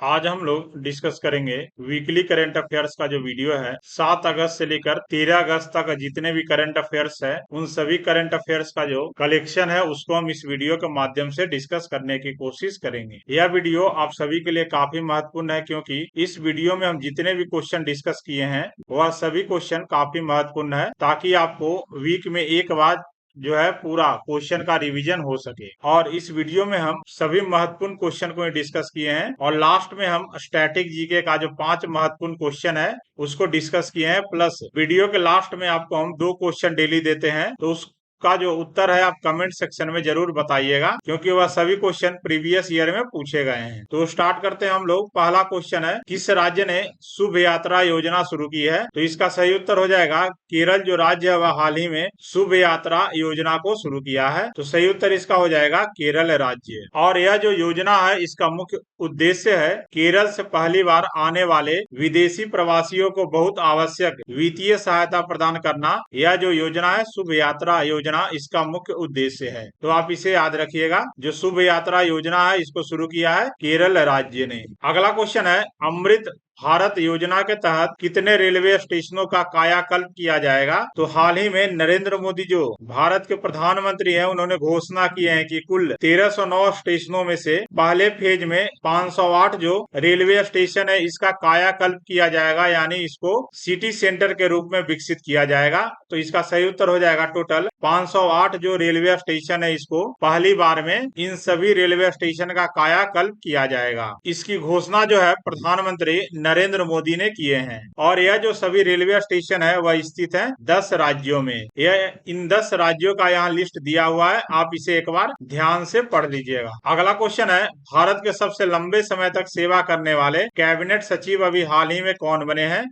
आज हम लोग डिस्कस करेंगे वीकली करंट अफेयर्स का जो वीडियो है 7 अगस्त से लेकर 13 अगस्त तक जितने भी करंट अफेयर्स है उन सभी करंट अफेयर्स का जो कलेक्शन है उसको हम इस वीडियो के माध्यम से डिस्कस करने की कोशिश करेंगे। यह वीडियो आप सभी के लिए काफी महत्वपूर्ण है क्योंकि इस वीडियो में हम जितने भी क्वेश्चन डिस्कस किए हैं वह सभी क्वेश्चन काफी महत्वपूर्ण है ताकि आपको वीक में एक बार जो है पूरा क्वेश्चन का रिवीजन हो सके। और इस वीडियो में हम सभी महत्वपूर्ण क्वेश्चन को डिस्कस किए हैं और लास्ट में हम स्टैटिक जीके का जो 5 महत्वपूर्ण क्वेश्चन है उसको डिस्कस किए हैं। प्लस वीडियो के लास्ट में आपको हम 2 क्वेश्चन डेली देते हैं तो उसका जो उत्तर है आप कमेंट सेक्शन में जरूर बताइएगा क्योंकि वह सभी क्वेश्चन प्रीवियस ईयर में पूछे गए हैं। तो स्टार्ट करते हैं हम लोग। पहला क्वेश्चन है, किस राज्य ने शुभ यात्रा योजना शुरू की है? तो इसका सही उत्तर हो जाएगा केरल जो राज्य है वह हाल ही में शुभ यात्रा योजना को शुरू किया है। तो सही उत्तर इसका हो जाएगा केरल राज्य। और यह जो योजना है इसका मुख्य उद्देश्य है केरल से पहली बार आने वाले विदेशी प्रवासियों को बहुत आवश्यक वित्तीय सहायता प्रदान करना। यह जो योजना है शुभ यात्रा योजना इसका मुख्य उद्देश्य है। तो आप इसे याद रखिएगा, जो शुभ यात्रा योजना है इसको शुरू किया है केरल राज्य ने। अगला क्वेश्चन है, अमृत भारत योजना के तहत कितने रेलवे स्टेशनों का कायाकल्प किया जाएगा? तो हाल ही में नरेंद्र मोदी जो भारत के प्रधानमंत्री हैं उन्होंने घोषणा की है कि कुल 1309 स्टेशनों में से पहले फेज में 508 जो रेलवे स्टेशन है इसका कायाकल्प किया जाएगा, यानी इसको सिटी सेंटर के रूप में विकसित किया जाएगा। तो इसका सही उत्तर हो जाएगा टोटल 508 जो रेलवे स्टेशन है इसको पहली बार में इन सभी रेलवे स्टेशन का कायाकल्प किया जाएगा। इसकी घोषणा जो है प्रधानमंत्री नरेंद्र मोदी ने किए हैं। और यह जो सभी रेलवे स्टेशन है वह स्थित है 10 राज्यों में। यह इन 10 राज्यों का यहाँ लिस्ट दिया हुआ है, आप इसे एक बार ध्यान से पढ़ लीजिएगा। अगला क्वेश्चन है, भारत के सबसे लंबे समय तक सेवा करने वाले कैबिनेट सचिव अभी हाल ही में कौन बने हैं?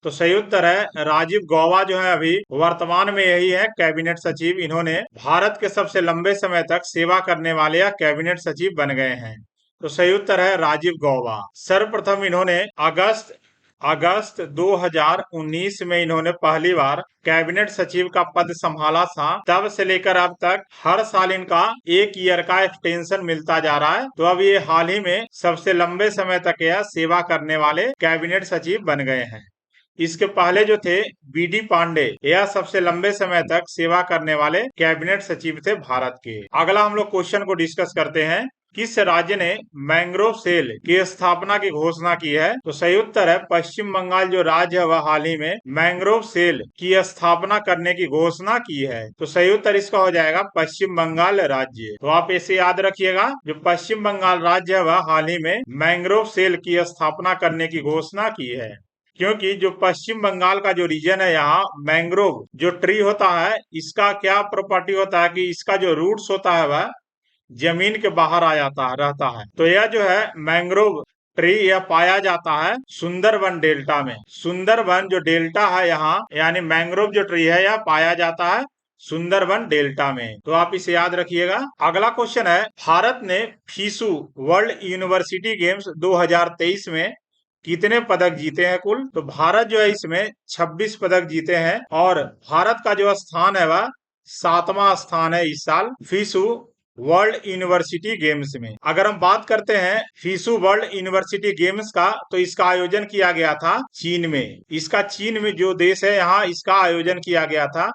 तो सही उत्तर है राजीव गौबा जो है अभी वर्तमान में यही है कैबिनेट सचिव। इन्होंने भारत के सबसे लंबे समय तक सेवा करने वाले कैबिनेट सचिव बन गए हैं। तो सही उत्तर है राजीव गौबा। सर्वप्रथम इन्होंने अगस्त 2019 में इन्होंने पहली बार कैबिनेट सचिव का पद संभाला था। तब से लेकर अब तक हर साल इनका 1 ईयर का एक्सटेंशन मिलता जा रहा है। तो अब ये हाल ही में सबसे लंबे समय तक यह सेवा करने वाले कैबिनेट सचिव बन गए हैं। इसके पहले जो थे बीडी पांडे, यह सबसे लंबे समय तक सेवा करने वाले कैबिनेट सचिव थे भारत के। अगला हम लोग क्वेश्चन को डिस्कस करते हैं, किस राज्य ने मैंग्रोव सेल की स्थापना की घोषणा की है? तो सही उत्तर है पश्चिम बंगाल जो राज्य है वह हाल ही में मैंग्रोव सेल की स्थापना करने की घोषणा की है। तो सही उत्तर इसका हो जाएगा पश्चिम बंगाल राज्य। तो आप इसे याद रखिएगा, जो पश्चिम बंगाल राज्य है वह हाल ही में मैंग्रोव सेल की स्थापना करने की घोषणा की है। क्योंकि जो पश्चिम बंगाल का जो रीजन है यहाँ मैंग्रोव जो ट्री होता है इसका क्या प्रॉपर्टी होता है कि इसका जो रूट्स होता है वह जमीन के बाहर आ जाता है रहता है। तो यह जो है मैंग्रोव ट्री यह पाया जाता है सुंदरबन डेल्टा में। सुंदरबन जो डेल्टा है यहाँ यानी मैंग्रोव जो ट्री है यह पाया जाता है सुंदरबन डेल्टा में। तो आप इसे याद रखिएगा। अगला क्वेश्चन है, भारत ने फीसू वर्ल्ड यूनिवर्सिटी गेम्स 2023 में कितने पदक जीते हैं कुल? तो भारत जो है इसमें 26 पदक जीते हैं और भारत का जो स्थान है वह 7वां स्थान है इस साल फीसू वर्ल्ड यूनिवर्सिटी गेम्स में। अगर हम बात करते हैं फीसू वर्ल्ड यूनिवर्सिटी गेम्स का, तो इसका आयोजन किया गया था चीन में। इसका चीन में जो देश है यहाँ इसका आयोजन किया गया था।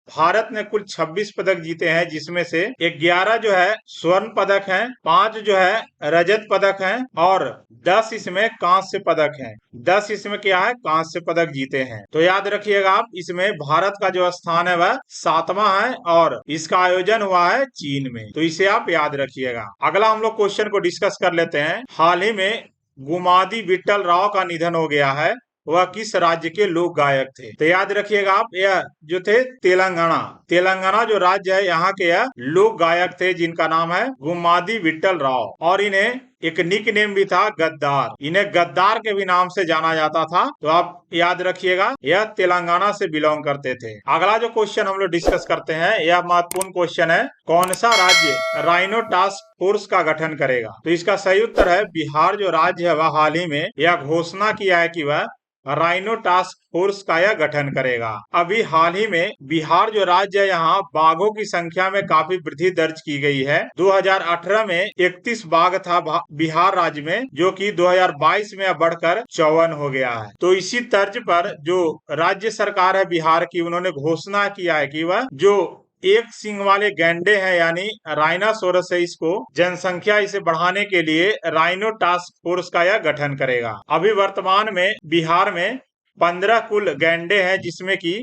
भारत ने कुल 26 पदक जीते हैं जिसमें से 11 जो है स्वर्ण पदक हैं, 5 जो है रजत पदक हैं और 10 इसमें कांस्य पदक हैं। 10 इसमें क्या है कांस्य पदक जीते हैं। तो याद रखिएगा आप, इसमें भारत का जो स्थान है वह 7वां है और इसका आयोजन हुआ है चीन में। तो इसे आप याद रखिएगा। अगला हम लोग क्वेश्चन को डिस्कस कर लेते हैं। हाल ही में गुमादी विट्ठल राव का निधन हो गया है, वह किस राज्य के लोक गायक थे? तो याद रखिएगा आप, यह जो थे तेलंगाना जो राज्य है यहाँ के यह लोक गायक थे जिनका नाम है गुम्मादी विट्ठल राव। और इन्हें एक निक नेम भी था गद्दार, इन्हें गद्दार के भी नाम से जाना जाता था। तो आप याद रखिएगा यह तेलंगाना से बिलोंग करते थे। अगला जो क्वेश्चन हम लोग डिस्कस करते हैं यह महत्वपूर्ण क्वेश्चन है, कौन सा राज्य राइनो टास्क फोर्स का गठन करेगा? तो इसका सही उत्तर है बिहार जो राज्य है वह हाल ही में यह घोषणा किया है कि वह राइनो टास्क फोर्स का यह गठन करेगा। अभी हाल ही में बिहार जो राज्य है, यहाँ बाघों की संख्या में काफी वृद्धि दर्ज की गई है। 2018 में 31 बाघ था बिहार राज्य में, जो कि 2022 में बढ़कर 54 हो गया है। तो इसी तर्ज पर जो राज्य सरकार है बिहार की, उन्होंने घोषणा किया है कि वह जो एक सींग वाले गैंडे हैं यानी राइनासोरस है, इसको जनसंख्या इसे बढ़ाने के लिए राइनो टास्क फोर्स का यह गठन करेगा। अभी वर्तमान में बिहार में 15 कुल गैंडे हैं, जिसमें कि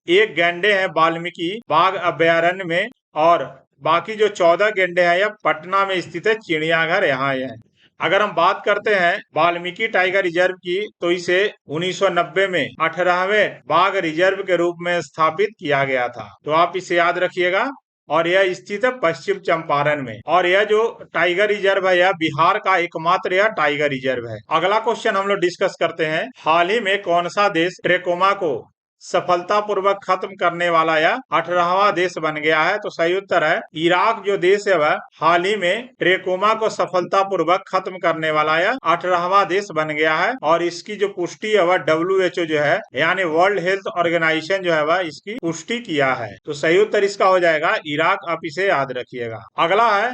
एक गैंडे हैं वाल्मीकि बाघ अभयारण्य में, और बाकी जो 14 गैंडे हैं यह पटना में स्थित है, चिड़ियाघर यहाँ है। अगर हम बात करते हैं वाल्मीकि टाइगर रिजर्व की, तो इसे 1990 में 18वें बाघ रिजर्व के रूप में स्थापित किया गया था। तो आप इसे याद रखिएगा। और यह स्थित है पश्चिम चंपारण में, और यह जो टाइगर रिजर्व है, यह बिहार का एकमात्र यह टाइगर रिजर्व है। अगला क्वेश्चन हम लोग डिस्कस करते हैं, हाल ही में कौन सा देश ट्रेकोमा को सफलतापूर्वक खत्म करने वाला यह 18वां देश बन गया है? तो सही उत्तर है इराक जो देश है, वह हाल ही में ट्रेकोमा को सफलतापूर्वक खत्म करने वाला यह 18वां देश बन गया है। और इसकी जो पुष्टि है वह WHO जो है, यानी वर्ल्ड हेल्थ ऑर्गेनाइजेशन जो है, वह इसकी पुष्टि किया है। तो सही उत्तर इसका हो जाएगा इराक। आप इसे याद रखिएगा। अगला है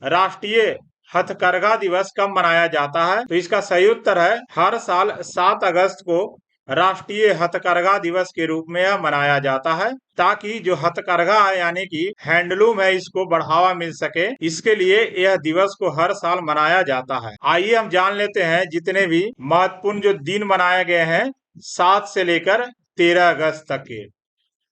राष्ट्रीय हथकरघा दिवस कब मनाया जाता है? तो इसका सही उत्तर है हर साल 7 अगस्त को राष्ट्रीय हथकरघा दिवस के रूप में यह मनाया जाता है, ताकि जो हथकरघा है यानी कि हैंडलूम है, इसको बढ़ावा मिल सके, इसके लिए यह दिवस को हर साल मनाया जाता है। आइए हम जान लेते हैं जितने भी महत्वपूर्ण जो दिन मनाए गए हैं 7 से लेकर 13 अगस्त तक के,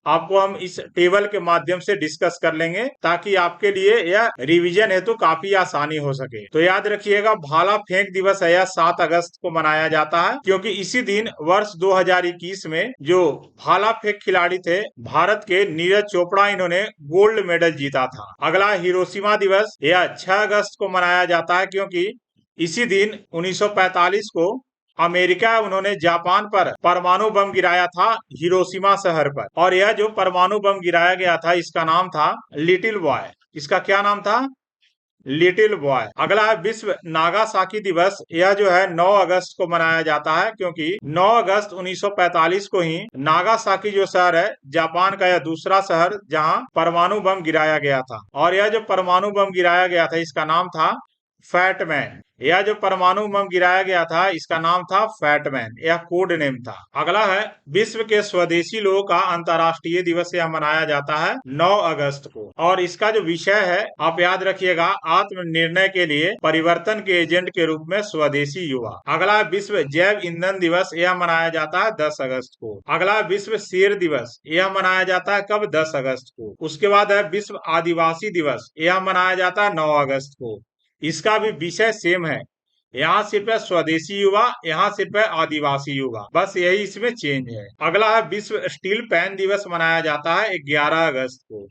आपको हम इस टेबल के माध्यम से डिस्कस कर लेंगे, ताकि आपके लिए यह रिवीजन हेतु काफी आसानी हो सके। तो याद रखिएगा, भाला फेंक दिवस है यह 7 अगस्त को मनाया जाता है, क्योंकि इसी दिन वर्ष 2021 में जो भाला फेंक खिलाड़ी थे भारत के नीरज चोपड़ा, इन्होंने गोल्ड मेडल जीता था। अगला हिरोशिमा दिवस, यह 6 अगस्त को मनाया जाता है, क्योंकि इसी दिन 1945 को अमेरिका उन्होंने जापान पर परमाणु बम गिराया था, हिरोशिमा शहर पर। और यह जो परमाणु बम गिराया गया था, इसका नाम था लिटिल बॉय। इसका क्या नाम था? Little boy. अगला है विश्व नागासाकी दिवस। यह जो है 9 अगस्त को मनाया जाता है, क्योंकि 9 अगस्त 1945 को ही नागासाकी जो शहर है जापान का, यह दूसरा शहर जहां परमाणु बम गिराया गया था। और यह जो परमाणु बम गिराया गया था, इसका नाम था फैटमैन। यह जो परमाणु बम गिराया गया था, इसका नाम था फैटमैन, यह कोड नेम था। अगला है विश्व के स्वदेशी लोगों का अंतर्राष्ट्रीय दिवस, यह मनाया जाता है 9 अगस्त को। और इसका जो विषय है आप याद रखिएगा, आत्मनिर्णय के लिए परिवर्तन के एजेंट के रूप में स्वदेशी युवा। अगला है विश्व जैव ईंधन दिवस, यह मनाया जाता है 10 अगस्त को। अगला है विश्व शेर दिवस, यह मनाया जाता है कब? 10 अगस्त को। उसके बाद है विश्व आदिवासी दिवस, यह मनाया जाता है 9 अगस्त को। इसका भी विषय सेम है, यहाँ सिर्फ है स्वदेशी युवा, यहाँ सिर्फ है आदिवासी युवा, बस यही इसमें चेंज है। अगला है विश्व स्टील पैन दिवस, मनाया जाता है 11 अगस्त को।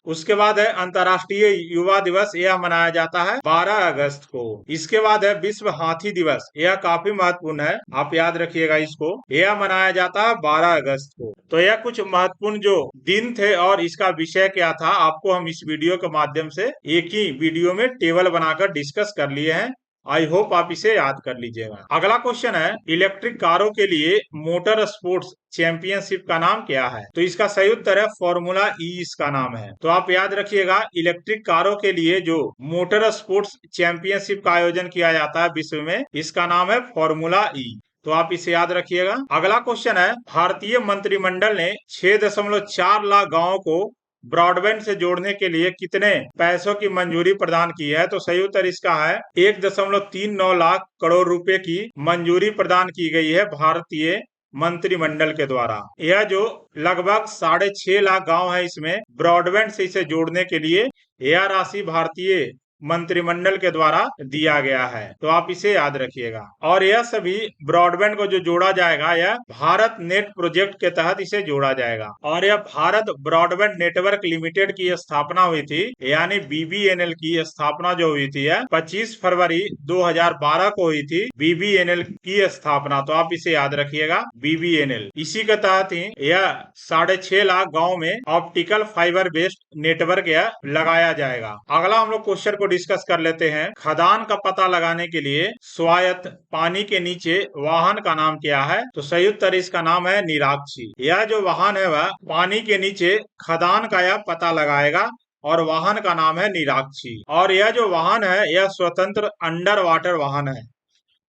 उसके बाद है अंतर्राष्ट्रीय युवा दिवस, यह मनाया जाता है 12 अगस्त को। इसके बाद है विश्व हाथी दिवस, यह काफी महत्वपूर्ण है, आप याद रखिएगा इसको, यह मनाया जाता है 12 अगस्त को। तो यह कुछ महत्वपूर्ण जो दिन थे और इसका विषय क्या था, आपको हम इस वीडियो के माध्यम से एक ही वीडियो में टेबल बनाकर डिस्कस कर लिए हैं। आई होप आप इसे याद कर लीजिएगा। अगला क्वेश्चन है, इलेक्ट्रिक कारों के लिए मोटर स्पोर्ट्स चैंपियनशिप का नाम क्या है? तो इसका सही उत्तर है फॉर्मूला ई, इसका नाम है। तो आप याद रखिएगा, इलेक्ट्रिक कारों के लिए जो मोटर स्पोर्ट्स चैंपियनशिप का आयोजन किया जाता है विश्व में, इसका नाम है फॉर्मूला ई। तो आप इसे याद रखिएगा। अगला क्वेश्चन है, भारतीय मंत्रिमंडल ने 6.4 लाख गाँवों को ब्रॉडबैंड से जोड़ने के लिए कितने पैसों की मंजूरी प्रदान की है? तो सही उत्तर इसका है 1.39 लाख करोड़ रुपए की मंजूरी प्रदान की गई है भारतीय मंत्रिमंडल के द्वारा। यह जो लगभग 6.5 लाख गांव है, इसमें ब्रॉडबैंड से इसे जोड़ने के लिए यह राशि भारतीय मंत्रिमंडल के द्वारा दिया गया है। तो आप इसे याद रखिएगा। और यह सभी ब्रॉडबैंड को जो जोड़ा जाएगा, यह भारत नेट प्रोजेक्ट के तहत इसे जोड़ा जाएगा। और यह भारत ब्रॉडबैंड नेटवर्क लिमिटेड की स्थापना हुई थी, यानी BBNL की स्थापना जो हुई थी 25 फरवरी 2012 को हुई थी BBNL की स्थापना। तो आप इसे याद रखिएगा, BBNL। इसी के तहत ही यह 6.5 लाख गाँव में ऑप्टिकल फाइबर बेस्ड नेटवर्क यह लगाया जाएगा। अगला हम लोग क्वेश्चन को को डिस्कस कर लेते हैं। खदान का पता लगाने के लिए स्वायत्त पानी के नीचे वाहन का नाम क्या है? तो सही उत्तर इसका नाम है निराक्षी। यह जो वाहन है वह पानी के नीचे खदान का यह पता लगाएगा और वाहन का नाम है निराक्षी। और यह जो वाहन है यह स्वतंत्र अंडर वाटर वाहन है।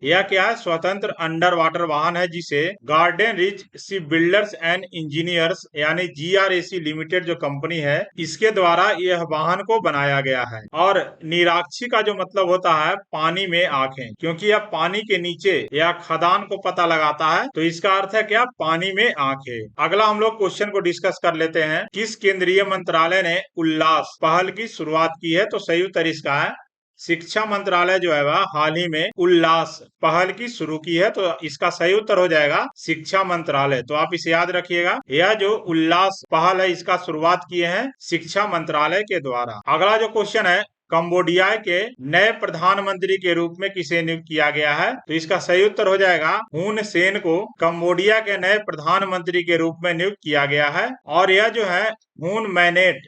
यह क्या है? स्वतंत्र अंडर वाटर वाहन है, जिसे garden rich ship builders and engineers यानी GRAC लिमिटेड जो कंपनी है इसके द्वारा यह वाहन को बनाया गया है। और निराक्षी का जो मतलब होता है पानी में आंखें, क्योंकि यह पानी के नीचे या खदान को पता लगाता है, तो इसका अर्थ है क्या? पानी में आंखें। अगला हम लोग क्वेश्चन को डिस्कस कर लेते हैं। किस केंद्रीय मंत्रालय ने उल्लास पहल की शुरुआत की है? तो सही उत्तर इसका है शिक्षा मंत्रालय जो है वह हाल ही में उल्लास पहल की शुरू की है, तो इसका सही उत्तर हो जाएगा शिक्षा मंत्रालय। तो आप इसे याद रखिएगा, यह जो उल्लास पहल है इसका शुरुआत किए हैं शिक्षा मंत्रालय के द्वारा। अगला जो क्वेश्चन है, कंबोडिया के नए प्रधानमंत्री के रूप में किसे नियुक्त किया गया है? तो इसका सही उत्तर हो जाएगा हुन सेन को कंबोडिया के नए प्रधानमंत्री के रूप में नियुक्त किया गया है। और यह जो है हुन मैनेट,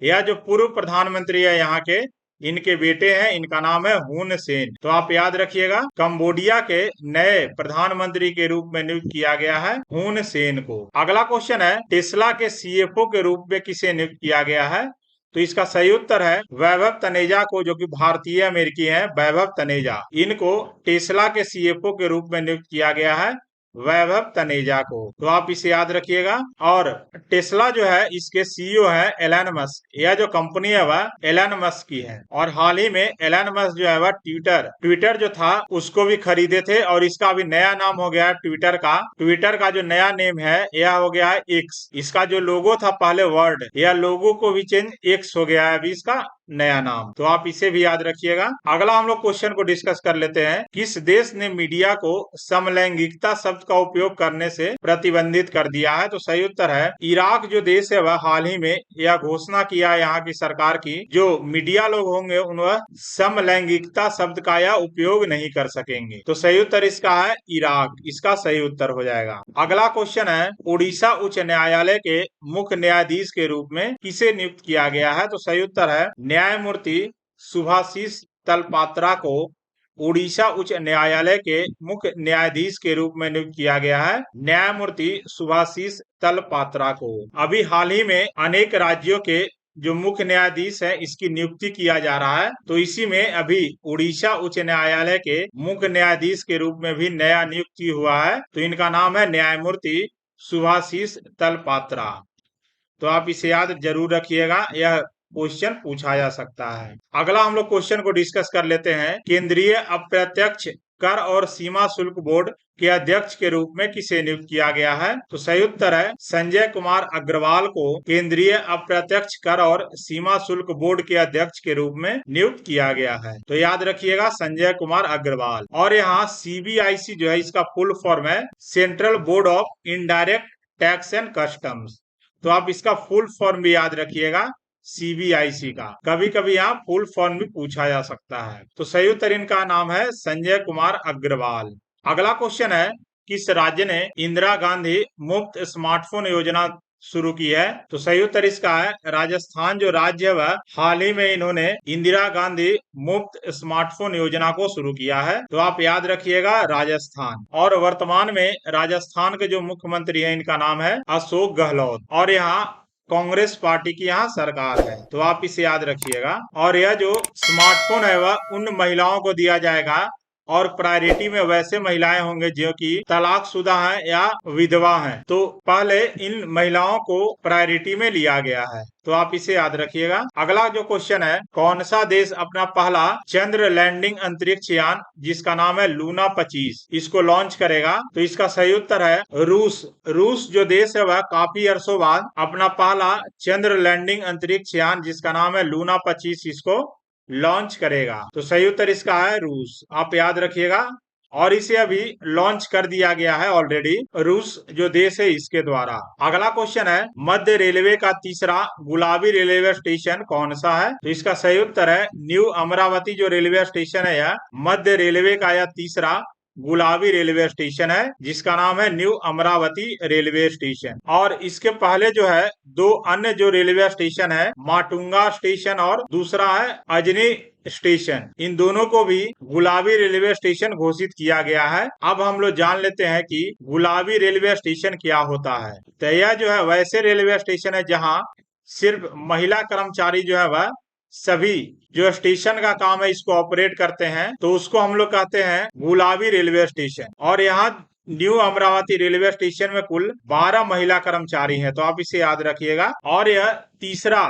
यह जो पूर्व प्रधानमंत्री है यहाँ के, इनके बेटे हैं, इनका नाम है हुन सेन। तो आप याद रखिएगा कंबोडिया के नए प्रधानमंत्री के रूप में नियुक्त किया गया है हुन सेन को। अगला क्वेश्चन है, टेस्ला के CFO के रूप में किसे नियुक्त किया गया है? तो इसका सही उत्तर है वैभव तनेजा को, जो कि भारतीय अमेरिकी हैं, वैभव तनेजा। इनको टेस्ला के CFO के रूप में नियुक्त किया गया है, वैभव तनेजा को। तो आप इसे याद रखिएगा। और टेस्ला जो है इसके CEO है एलन मस्क। यह जो कंपनी है वह एलन मस्क की है। और हाल ही में एलन मस्क जो है वह ट्विटर जो था उसको भी खरीदे थे, और इसका अभी नया नाम हो गया है ट्विटर का। ट्विटर का जो नया नेम है यह हो गया है एक्स। इसका जो लोगो था पहले वर्ड, यह लोगो को भी चेंज एक्स हो गया है अभी इसका नया नाम। तो आप इसे भी याद रखिएगा। अगला हम लोग क्वेश्चन को डिस्कस कर लेते हैं। किस देश ने मीडिया को समलैंगिकता शब्द का उपयोग करने से प्रतिबंधित कर दिया है? तो सही उत्तर है इराक जो देश है वह हाल ही में यह घोषणा किया है यहाँ की सरकार की, जो मीडिया लोग होंगे उन वह समलैंगिकता शब्द का यह उपयोग नहीं कर सकेंगे। तो सही उत्तर इसका है इराक, इसका सही उत्तर हो जाएगा। अगला क्वेश्चन है, उड़ीसा उच्च न्यायालय के मुख्य न्यायाधीश के रूप में किसे नियुक्त किया गया है? तो सही उत्तर है न्यायमूर्ति सुभाषिष तलपात्रा को उड़ीसा उच्च न्यायालय के मुख्य न्यायाधीश के रूप में नियुक्त किया गया है, न्यायमूर्ति सुभाषिष तलपात्रा को। अभी हाल ही में अनेक राज्यों के जो मुख्य न्यायाधीश है इसकी नियुक्ति किया जा रहा है, तो इसी में अभी उड़ीसा उच्च न्यायालय के मुख्य न्यायाधीश के रूप में भी नया नियुक्ति हुआ है, तो इनका नाम है न्यायमूर्ति सुभाषिष तलपात्रा। तो आप इसे याद जरूर रखिएगा, यह क्वेश्चन पूछा जा सकता है। अगला हम लोग क्वेश्चन को डिस्कस कर लेते हैं। केंद्रीय अप्रत्यक्ष कर और सीमा शुल्क बोर्ड के अध्यक्ष के रूप में किसे नियुक्त किया गया है? तो सही उत्तर है संजय कुमार अग्रवाल को केंद्रीय अप्रत्यक्ष कर और सीमा शुल्क बोर्ड के अध्यक्ष के रूप में नियुक्त किया गया है। तो याद रखिएगा संजय कुमार अग्रवाल। और यहाँ CBIC जो है इसका फुल फॉर्म है central board of indirect tax and customs. तो आप इसका फुल फॉर्म भी याद रखिएगा CBIC का। कभी कभी यहाँ फुल फॉर्म भी पूछा जा सकता है। तो सही उत्तर इनका नाम है संजय कुमार अग्रवाल। अगला क्वेश्चन है, किस राज्य ने इंदिरा गांधी मुफ्त स्मार्टफोन योजना शुरू की है? तो सही उत्तर इसका है राजस्थान जो राज्य है वह हाल ही में इन्होंने इंदिरा गांधी मुफ्त स्मार्टफोन योजना को शुरू किया है। तो आप याद रखिएगा राजस्थान। और वर्तमान में राजस्थान के जो मुख्यमंत्री है इनका नाम है अशोक गहलोत, और यहाँ कांग्रेस पार्टी की यहाँ सरकार है। तो आप इसे याद रखिएगा। और यह जो स्मार्टफोन है वह उन महिलाओं को दिया जाएगा, और प्रायोरिटी में वैसे महिलाएं होंगे जो कि तलाकशुदा हैं या विधवा हैं, तो पहले इन महिलाओं को प्रायोरिटी में लिया गया है। तो आप इसे याद रखिएगा। अगला जो क्वेश्चन है, कौन सा देश अपना पहला चंद्र लैंडिंग अंतरिक्ष यान जिसका नाम है लूना 25 इसको लॉन्च करेगा? तो इसका सही उत्तर है रूस। रूस जो देश है वह काफी अरसों बाद अपना पहला चंद्र लैंडिंग अंतरिक्ष यान जिसका नाम है लूना 25 इसको लॉन्च करेगा। तो सही उत्तर इसका है रूस, आप याद रखिएगा। और इसे अभी लॉन्च कर दिया गया है ऑलरेडी, रूस जो देश है इसके द्वारा। अगला क्वेश्चन है, मध्य रेलवे का तीसरा गुलाबी रेलवे स्टेशन कौन सा है? तो इसका सही उत्तर है न्यू अमरावती जो रेलवे स्टेशन है यह मध्य रेलवे का यह तीसरा गुलाबी रेलवे स्टेशन है, जिसका नाम है न्यू अमरावती रेलवे स्टेशन। और इसके पहले जो है दो अन्य जो रेलवे स्टेशन है, माटुंगा स्टेशन और दूसरा है अजनी स्टेशन, इन दोनों को भी गुलाबी रेलवे स्टेशन घोषित किया गया है। अब हम लोग जान लेते हैं कि गुलाबी रेलवे स्टेशन क्या होता है। तो यह जो है वैसे रेलवे स्टेशन है जहां सिर्फ महिला कर्मचारी जो है वह सभी जो स्टेशन का काम है इसको ऑपरेट करते हैं, तो उसको हम लोग कहते हैं गुलाबी रेलवे स्टेशन। और यहाँ न्यू अमरावती रेलवे स्टेशन में कुल 12 महिला कर्मचारी हैं, तो आप इसे याद रखिएगा। और यह तीसरा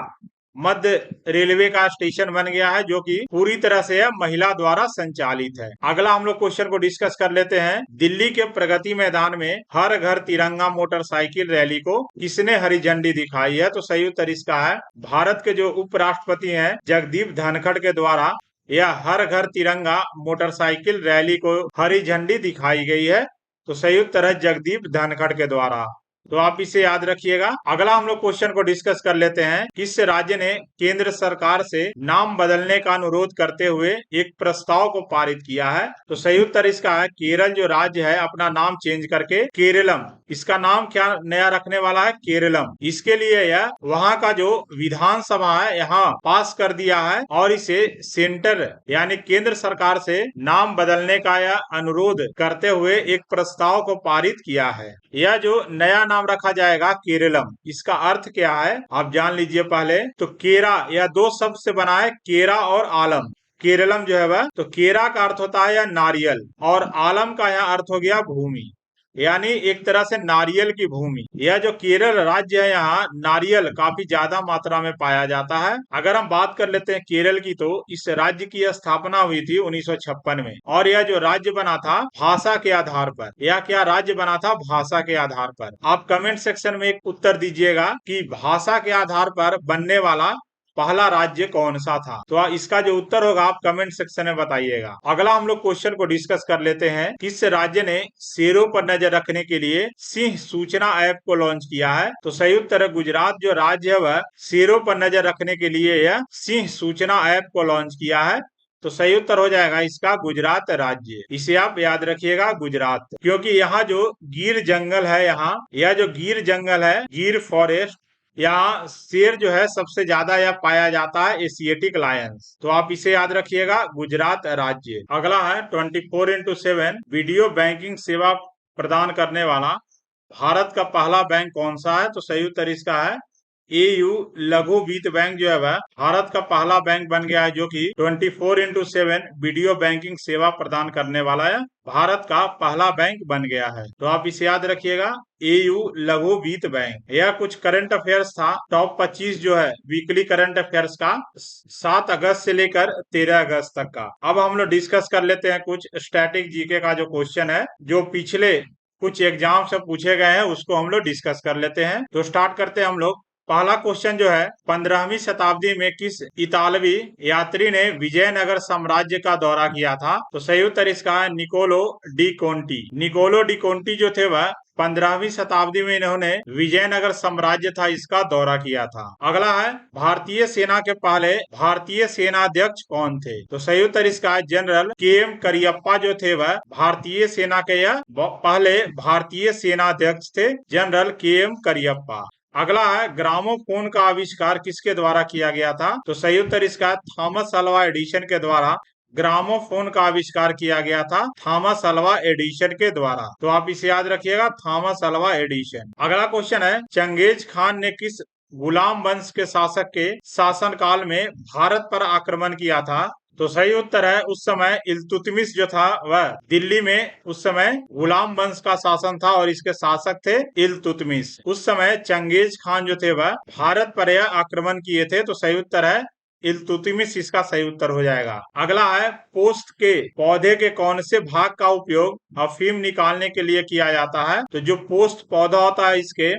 मध्य रेलवे का स्टेशन बन गया है जो कि पूरी तरह से महिला द्वारा संचालित है। अगला हम लोग क्वेश्चन को डिस्कस कर लेते हैं। दिल्ली के प्रगति मैदान में हर घर तिरंगा मोटरसाइकिल रैली को किसने हरी झंडी दिखाई है? तो सही उत्तर इसका है भारत के जो उपराष्ट्रपति हैं जगदीप धनखड़ के द्वारा यह हर घर तिरंगा मोटरसाइकिल रैली को हरी झंडी दिखाई गई है। तो सही उत्तर है जगदीप धनखड़ के द्वारा। तो आप इसे याद रखिएगा। अगला हम लोग क्वेश्चन को डिस्कस कर लेते हैं। किस राज्य ने केंद्र सरकार से नाम बदलने का अनुरोध करते हुए एक प्रस्ताव को पारित किया है? तो सही उत्तर इसका है केरल जो राज्य है अपना नाम चेंज करके केरलम, इसका नाम क्या नया रखने वाला है? केरलम। इसके लिए यह वहां का जो विधानसभा है यहाँ पास कर दिया है और इसे सेंटर यानी केंद्र सरकार से नाम बदलने का यह अनुरोध करते हुए एक प्रस्ताव को पारित किया है। यह जो नया नाम रखा जाएगा केरलम, इसका अर्थ क्या है आप जान लीजिए पहले। तो केरा यह दो शब्द से बना है, केरा और आलम। केरलम जो है वह, तो केरा का अर्थ होता है यह नारियल और आलम का यह अर्थ हो गया भूमि, यानी एक तरह से नारियल की भूमि। यह जो केरल राज्य है यहाँ नारियल काफी ज्यादा मात्रा में पाया जाता है। अगर हम बात कर लेते हैं केरल की, तो इस राज्य की स्थापना हुई थी 1956 में और यह जो राज्य बना था भाषा के आधार पर। यह क्या राज्य बना था? भाषा के आधार पर। आप कमेंट सेक्शन में एक उत्तर दीजिएगा कि भाषा के आधार पर बनने वाला पहला राज्य कौन सा था? तो इसका जो उत्तर होगा आप कमेंट सेक्शन में बताइएगा। अगला हम लोग क्वेश्चन को डिस्कस कर लेते हैं। किस राज्य ने शेरों पर नजर रखने के लिए सिंह सूचना ऐप को लॉन्च किया है? तो सही उत्तर है गुजरात जो राज्य है वह शेरों पर नजर रखने के लिए यह सिंह सूचना ऐप को लॉन्च किया है। तो सही उत्तर हो जाएगा इसका गुजरात राज्य। इसे आप याद रखिएगा गुजरात, क्योंकि यहाँ जो गिर जंगल है, यहाँ यह जो गिर जंगल है गिर फॉरेस्ट, यहाँ शेर जो है सबसे ज्यादा यह पाया जाता है एशियाटिक लायंस। तो आप इसे याद रखिएगा गुजरात राज्य। अगला है 24x7 वीडियो बैंकिंग सेवा प्रदान करने वाला भारत का पहला बैंक कौन सा है? तो सही उत्तर इसका है एयू लघु वित्त बैंक जो है वह भारत का पहला बैंक बन गया है जो कि 24x7 वीडियो बैंकिंग सेवा प्रदान करने वाला है, भारत का पहला बैंक बन गया है। तो आप इसे याद रखिएगा एयू लघु वित्त बैंक। यह कुछ करंट अफेयर्स था, टॉप 25 जो है वीकली करंट अफेयर्स का 7 अगस्त से लेकर 13 अगस्त तक का। अब हम लोग डिस्कस कर लेते हैं कुछ स्टैटिक जीके का जो क्वेश्चन है जो पिछले कुछ एग्जाम से पूछे गए हैं, उसको हम लोग डिस्कस कर लेते हैं। तो स्टार्ट करते हैं हम लोग। पहला क्वेश्चन जो है 15वीं शताब्दी में किस इतालवी यात्री ने विजयनगर साम्राज्य का दौरा किया था? तो सही उत्तर इसका है Niccolo de Conti. Niccolo de Conti जो थे वह 15वीं शताब्दी में इन्होंने विजयनगर साम्राज्य था इसका दौरा किया था। अगला है भारतीय सेना के पहले भारतीय सेनाध्यक्ष कौन थे? तो सही उत्तर इसका है जनरल के.एम. करियप्पा जो थे वह भारतीय सेना के पहले भारतीय सेनाध्यक्ष थे, जनरल के.एम. करियप्पा। अगला है ग्रामोफोन का आविष्कार किसके द्वारा किया गया था? तो सही उत्तर इसका थॉमस अल्वा एडिसन के द्वारा ग्रामोफोन का आविष्कार किया गया था, थॉमस अल्वा एडिसन के द्वारा। तो आप इसे याद रखिएगा थॉमस अल्वा एडिसन। अगला क्वेश्चन है चंगेज खान ने किस गुलाम वंश के शासक के शासनकाल में भारत पर आक्रमण किया था? तो सही उत्तर है उस समय इल्तुतमिश जो था वह दिल्ली में उस समय गुलाम वंश का शासन था और इसके शासक थे इल्तुतमिश। उस समय चंगेज खान जो थे वह भारत पर यह आक्रमण किए थे। तो सही उत्तर है इल्तुतमिश, इसका सही उत्तर हो जाएगा। अगला है पोस्त के पौधे के कौन से भाग का उपयोग अफीम निकालने के लिए किया जाता है? तो जो पोस्त पौधा होता है इसके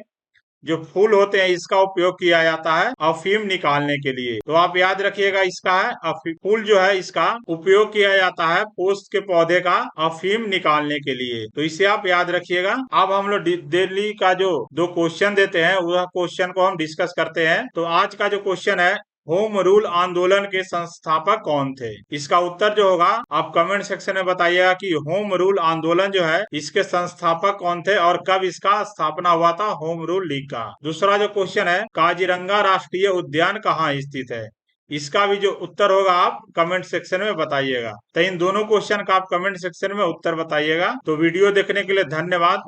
जो फूल होते हैं इसका उपयोग किया जाता है अफीम निकालने के लिए। तो आप याद रखिएगा इसका है फूल जो है इसका उपयोग किया जाता है पोस्त के पौधे का अफीम निकालने के लिए। तो इसे आप याद रखिएगा। अब हम लोग दिल्ली का जो दो क्वेश्चन देते हैं वह क्वेश्चन को हम डिस्कस करते हैं। तो आज का जो क्वेश्चन है होम रूल आंदोलन के संस्थापक कौन थे? इसका उत्तर जो होगा आप कमेंट सेक्शन में बताइएगा कि होम रूल आंदोलन जो है इसके संस्थापक कौन थे और कब इसका स्थापना हुआ था होम रूल लीग का। दूसरा जो क्वेश्चन है, काजीरंगा राष्ट्रीय उद्यान कहाँ स्थित है? इसका भी जो उत्तर होगा आप कमेंट सेक्शन में बताइएगा। तो इन दोनों क्वेश्चन का आप कमेंट सेक्शन में उत्तर बताइएगा। तो वीडियो देखने के लिए धन्यवाद।